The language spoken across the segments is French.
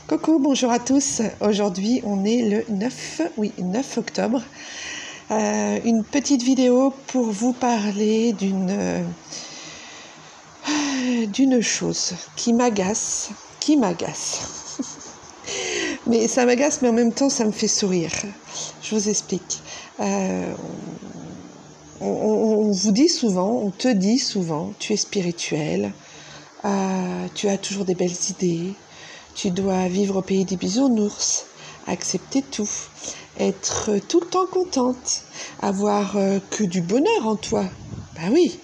Coucou, bonjour à tous. Aujourd'hui, on est le 9 octobre. Une petite vidéo pour vous parler d'une chose qui m'agace. Mais ça m'agace, mais en même temps, ça me fait sourire. Je vous explique. On vous dit souvent, on te dit souvent, tu es spirituel, tu as toujours des belles idées, tu dois vivre au pays des bisounours, accepter tout, être tout le temps contente, avoir que du bonheur en toi. Ben oui,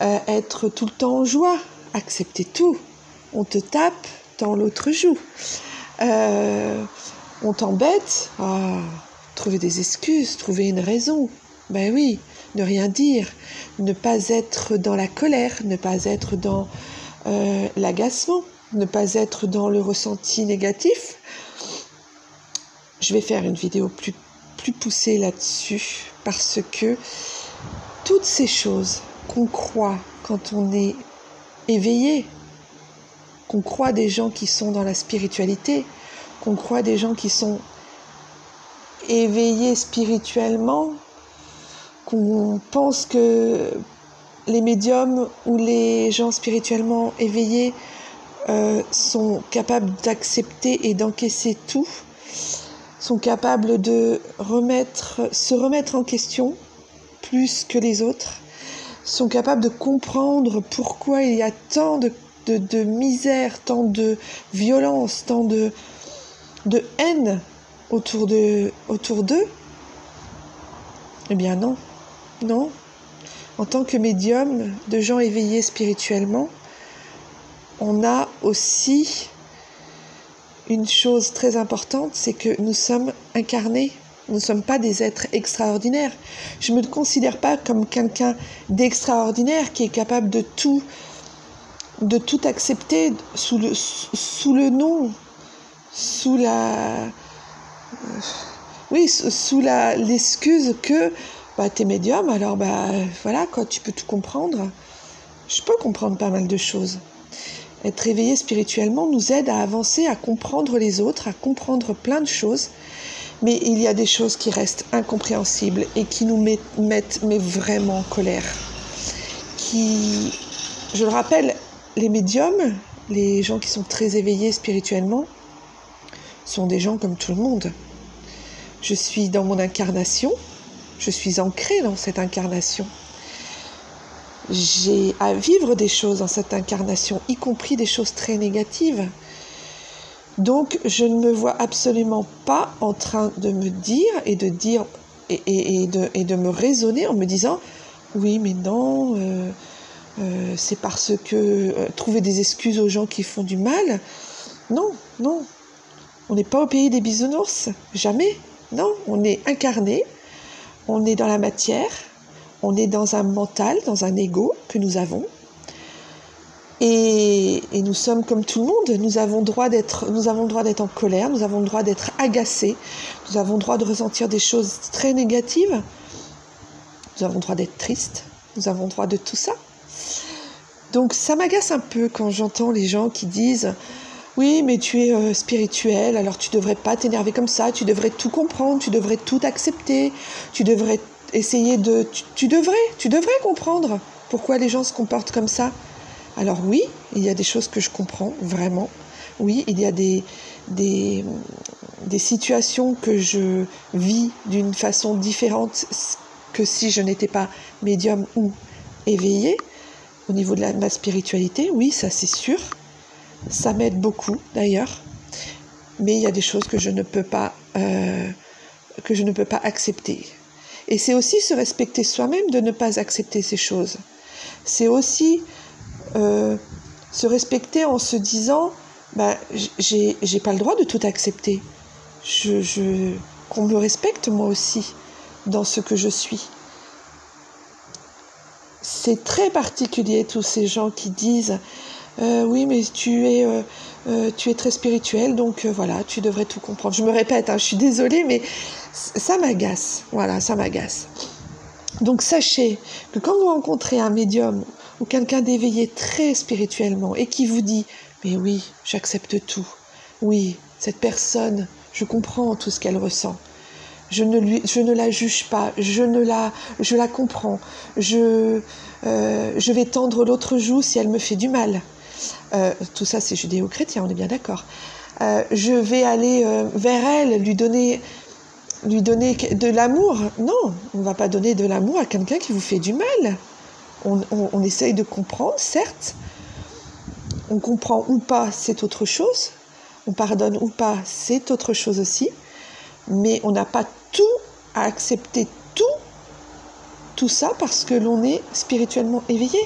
être tout le temps en joie, accepter tout. On te tape dans l'autre joue. On t'embête, trouver des excuses, trouver une raison. Ben oui, ne rien dire, ne pas être dans la colère, ne pas être dans l'agacement, ne pas être dans le ressenti négatif. Je vais faire une vidéo plus poussée là-dessus parce que toutes ces choses qu'on croit quand on est éveillé, qu'on croit des gens qui sont dans la spiritualité, qu'on croit des gens qui sont éveillés spirituellement, qu'on pense que les médiums ou les gens spirituellement éveillés sont capables d'accepter et d'encaisser tout, sont capables de se remettre en question plus que les autres, sont capables de comprendre pourquoi il y a tant de misère, tant de violence, tant de haine autour d'eux. Eh bien non. En tant que médium, de gens éveillés spirituellement, on a aussi une chose très importante, c'est que nous sommes incarnés. Nous ne sommes pas des êtres extraordinaires. Je ne me considère pas comme quelqu'un d'extraordinaire qui est capable de tout accepter sous le nom, sous l'excuse que t'es médium, alors voilà quoi, tu peux tout comprendre. Je peux comprendre pas mal de choses. Être éveillé spirituellement nous aide à avancer, à comprendre les autres, à comprendre plein de choses. Mais il y a des choses qui restent incompréhensibles et qui nous mettent vraiment en colère. Je le rappelle, les médiums, les gens qui sont très éveillés spirituellement, sont des gens comme tout le monde. Je suis dans mon incarnation, je suis ancrée dans cette incarnation. J'ai à vivre des choses dans cette incarnation, y compris des choses très négatives. Donc, je ne me vois absolument pas en train de me dire et de dire et de me raisonner en me disant oui, mais non, c'est parce que trouver des excuses aux gens qui font du mal. Non. On n'est pas au pays des bisounours, jamais. Non, on est incarné, on est dans la matière. On est dans un mental, dans un ego que nous avons. Et nous sommes comme tout le monde. Nous avons le droit d'être en colère, nous avons le droit d'être agacés, nous avons le droit de ressentir des choses très négatives. Nous avons le droit d'être tristes, nous avons le droit de tout ça. Donc ça m'agace un peu quand j'entends les gens qui disent « Oui, mais tu es spirituel, alors tu ne devrais pas t'énerver comme ça, tu devrais tout comprendre, tu devrais tout accepter, tu devrais... » essayer de... Tu devrais comprendre pourquoi les gens se comportent comme ça. Alors oui, il y a des choses que je comprends, vraiment. Oui, il y a des situations que je vis d'une façon différente que si je n'étais pas médium ou éveillée. Au niveau de ma spiritualité, oui, ça c'est sûr. Ça m'aide beaucoup, d'ailleurs. Mais il y a des choses que je ne peux pas accepter. Et c'est aussi se respecter soi-même de ne pas accepter ces choses. C'est aussi se respecter en se disant j'ai pas le droit de tout accepter. Qu'on me respecte moi aussi dans ce que je suis. C'est très particulier tous ces gens qui disent oui mais tu es très spirituel donc voilà tu devrais tout comprendre. Je me répète, je suis désolée mais ça m'agace, voilà, ça m'agace. Donc sachez que quand vous rencontrez un médium ou quelqu'un d'éveillé très spirituellement et qui vous dit « Mais oui, j'accepte tout, oui, Cette personne, je comprends tout ce qu'elle ressent. Je ne la juge pas, je la comprends. Je vais tendre l'autre joue si elle me fait du mal. Tout ça, c'est judéo-chrétien, on est bien d'accord. Je vais aller vers elle, lui donner de l'amour. Non, on ne va pas donner de l'amour à quelqu'un qui vous fait du mal. On essaye de comprendre, certes. On comprend ou pas, c'est autre chose. On pardonne ou pas, c'est autre chose aussi. Mais on n'a pas tout à accepter, tout ça parce que l'on est spirituellement éveillé.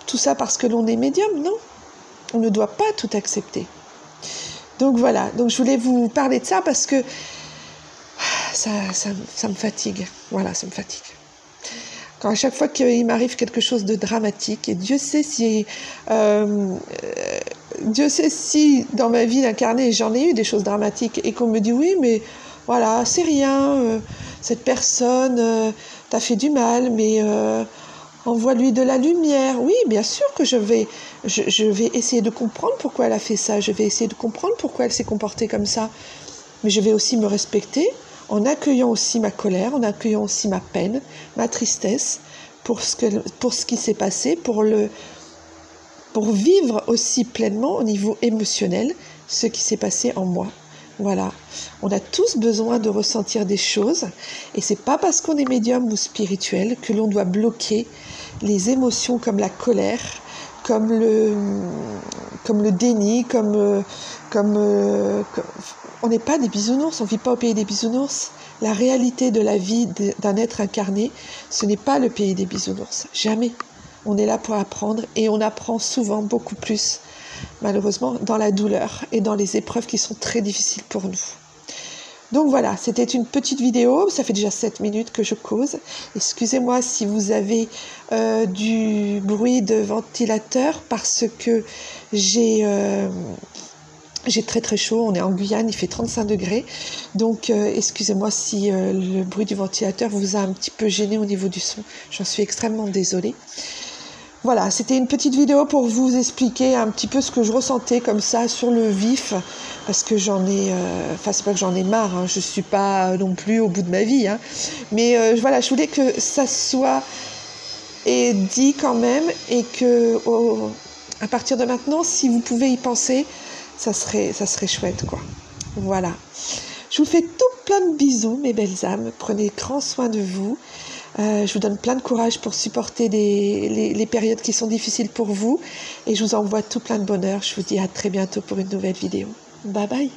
Tout ça parce que l'on est médium, non. On ne doit pas tout accepter. Donc voilà, donc je voulais vous parler de ça parce que ça me fatigue. Voilà, ça me fatigue. Quand à chaque fois qu'il m'arrive quelque chose de dramatique, et Dieu sait si dans ma vie incarnée, j'en ai eu des choses dramatiques, et qu'on me dit oui, mais voilà, c'est rien, cette personne t'a fait du mal, mais envoie-lui de la lumière. Oui, bien sûr que je vais essayer de comprendre pourquoi elle a fait ça, je vais essayer de comprendre pourquoi elle s'est comportée comme ça, mais je vais aussi me respecter en accueillant aussi ma colère, en accueillant aussi ma peine, ma tristesse pour ce qui s'est passé, pour vivre aussi pleinement au niveau émotionnel ce qui s'est passé en moi. Voilà, on a tous besoin de ressentir des choses et c'est pas parce qu'on est médium ou spirituel que l'on doit bloquer les émotions comme la colère, comme le déni, on n'est pas des bisounours, on ne vit pas au pays des bisounours. La réalité de la vie d'un être incarné, ce n'est pas le pays des bisounours, jamais. On est là pour apprendre et on apprend souvent beaucoup plus, malheureusement, dans la douleur et dans les épreuves qui sont très difficiles pour nous. Donc voilà, c'était une petite vidéo, ça fait déjà 7 minutes que je cause. Excusez-moi si vous avez du bruit de ventilateur parce que j'ai très très chaud, on est en Guyane, il fait 35 degrés. Donc excusez-moi si le bruit du ventilateur vous a un petit peu gêné au niveau du son, j'en suis extrêmement désolée. Voilà, c'était une petite vidéo pour vous expliquer un petit peu ce que je ressentais comme ça sur le vif, parce que c'est pas que j'en ai marre, hein, je suis pas non plus au bout de ma vie, hein, mais voilà, je voulais que ça soit dit quand même, et que à partir de maintenant, si vous pouvez y penser, ça serait chouette, quoi. Voilà. Je vous fais tout plein de bisous, mes belles âmes. Prenez grand soin de vous. Je vous donne plein de courage pour supporter les périodes qui sont difficiles pour vous. Et je vous envoie tout plein de bonheur. Je vous dis à très bientôt pour une nouvelle vidéo. Bye bye.